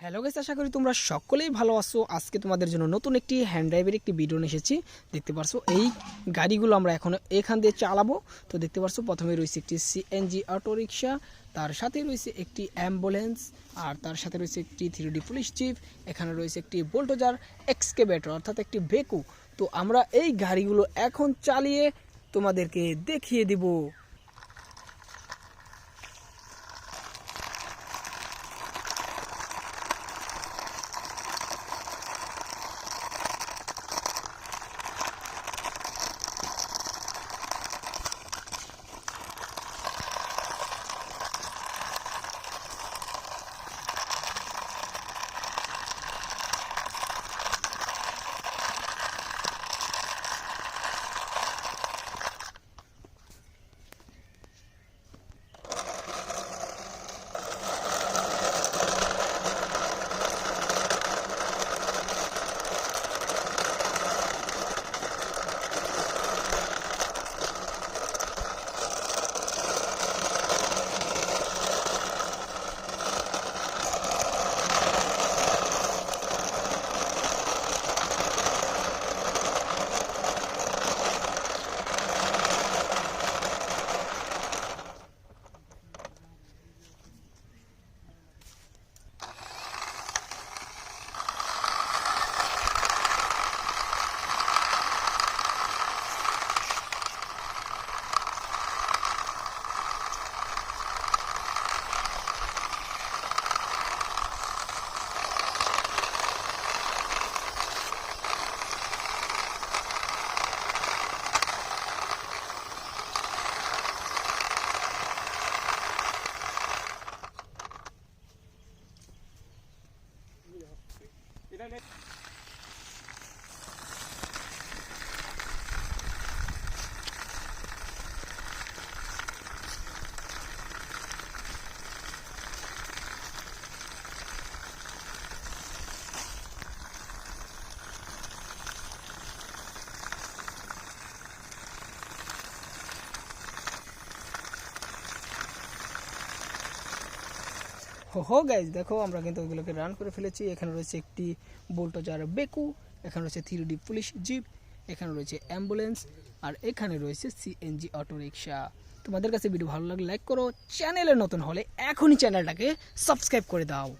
Hello guys, আশা করি তোমরা সকলেই ভালো আছো। আজকে তোমাদের জন্য নতুন একটি হ্যান্ড ড্রাইভের একটি ভিডিও নিয়ে এসেছি। দেখতে পারছো এই গাড়িগুলো আমরা এখন এখান দিয়ে চালাবো। তো দেখতে পারছো প্রথমে রয়েছে একটি সিএনজি অটো রিক্সা, তার সাথে রয়েছে একটি অ্যাম্বুলেন্স, আর তার সাথে রয়েছে একটি 3D পুলিশ জিপ। এখানে রয়েছে একটি বুলডোজার এক্সকেভেটর অর্থাৎ একটি বেকু। তো আমরা এই গাড়িগুলো এখন চালিয়ে তোমাদেরকে দেখিয়ে দিব। হো গাইজ, দেখো আমরা কিন্তু ওইগুলোকে রান করে ফেলেছি। এখানে রয়েছে একটি বুলডোজার বেকু, এখানে রয়েছে 3D পুলিশ জিপ, এখানে রয়েছে অ্যাম্বুলেন্স, আর এখানে রয়েছে সিএনজি অটো রিক্সা। তোমাদের কাছে ভিডিও ভালো লাগলে লাইক করো, চ্যানেলে নতুন হলে এখনই চ্যানেলটাকে সাবস্ক্রাইব করে দাও।